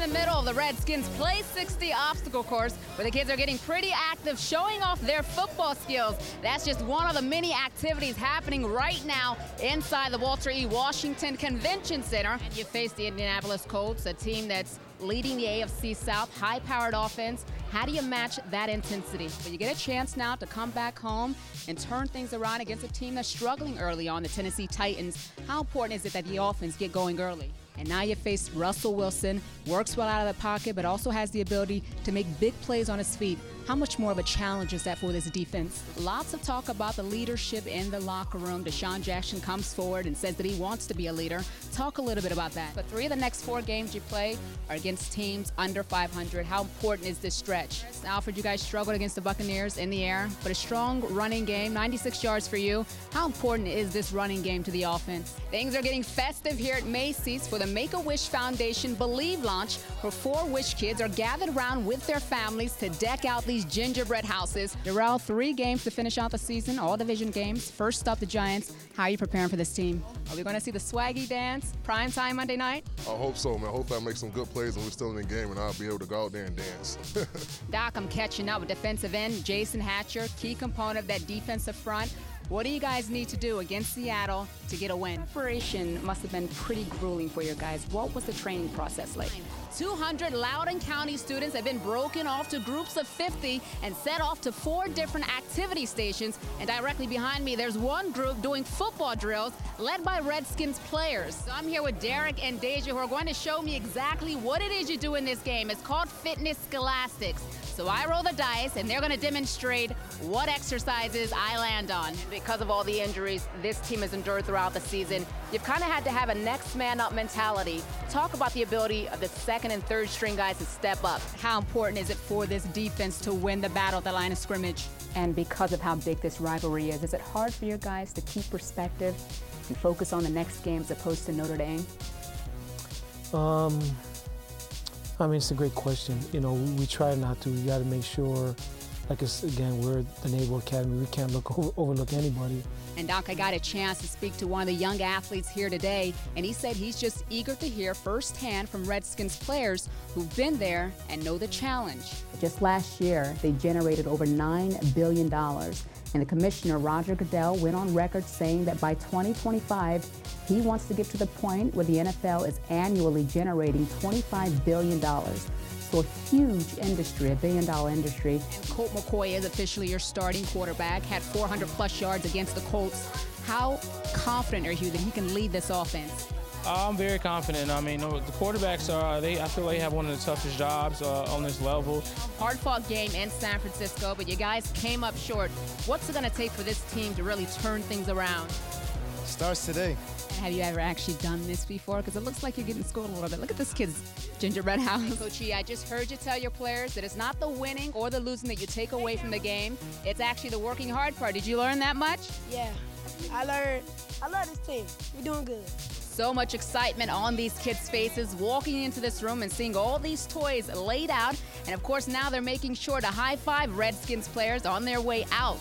the middle of the Redskins Play 60 obstacle course, where the kids are getting pretty active, showing off their football skills. That's just one of the many activities happening right now inside the Walter E. Washington Convention Center. And you face the Indianapolis Colts, a team that's leading the AFC South, high-powered offense. How do you match that intensity? But you get a chance now to come back home and turn things around against a team that's struggling early on, the Tennessee Titans. How important is it that the offense get going early? And now you face Russell Wilson, works well out of the pocket, but also has the ability to make big plays on his feet. How much more of a challenge is that for this defense? Lots of talk about the leadership in the locker room. Deshaun Jackson comes forward and says that he wants to be a leader. Talk a little bit about that. But 3 of the next 4 games you play are against teams under 500. How important is this stretch? Alfred, you guys struggled against the Buccaneers in the air, but a strong running game, 96 yards for you. How important is this running game to the offense? Things are getting festive here at Macy's for the Make-A-Wish Foundation Believe launch, where 4 Wish kids are gathered around with their families to deck out these gingerbread houses. Darrell, 3 games to finish out the season, all division games. First up, the Giants. How are you preparing for this team? Are we going to see the swaggy dance, prime time Monday night? I hope so, man. Hopefully I make some good plays and we're still in the game and I'll be able to go out there and dance. Doc, I'm catching up with defensive end Jason Hatcher, key component of that defensive front. What do you guys need to do against Seattle to get a win? Preparation must have been pretty grueling for your guys. What was the training process like? 200 Loudoun County students have been broken off to groups of 50 and set off to 4 different activity stations. And directly behind me, there's one group doing football drills led by Redskins players. So I'm here with Derek and Deja, who are going to show me exactly what it is you do in this game. It's called Fitness Scholastics. So I roll the dice, and they're going to demonstrate what exercises I land on. And because of all the injuries this team has endured throughout the season, you've kind of had to have a next man up mentality. Talk about the ability of the second and third string guys to step up. How important is it for this defense to win the battle at the line of scrimmage? And because of how big this rivalry is it hard for your guys to keep perspective and focus on the next game as opposed to Notre Dame? I mean, it's a great question. You know, we try not to. We got to make sure, like, again, we're the Naval Academy. We can't overlook anybody. And Doc, I got a chance to speak to one of the young athletes here today, and he said he's just eager to hear firsthand from Redskins players who've been there and know the challenge. Just last year, they generated over $9 billion, and the commissioner, Roger Goodell, went on record saying that by 2025, he wants to get to the point where the NFL is annually generating $25 billion. So a huge industry, $1 billion industry. And Colt McCoy is officially your starting quarterback, had 400-plus yards against the Colts. How confident are you that he can lead this offense? I'm very confident. I mean, the quarterbacks I feel like they have one of the toughest jobs on this level. Hard-fought game in San Francisco, but you guys came up short. What's it going to take for this team to really turn things around? Starts today. Have you ever actually done this before? Because it looks like you're getting schooled a little bit. Look at this kid's gingerbread house. Coach E, I just heard you tell your players that it's not the winning or the losing that you take away from the game. It's actually the working hard part. Did you learn that much? Yeah, I love this team. We're doing good. So much excitement on these kids' faces, walking into this room and seeing all these toys laid out. And of course, now they're making sure to high-five Redskins players on their way out.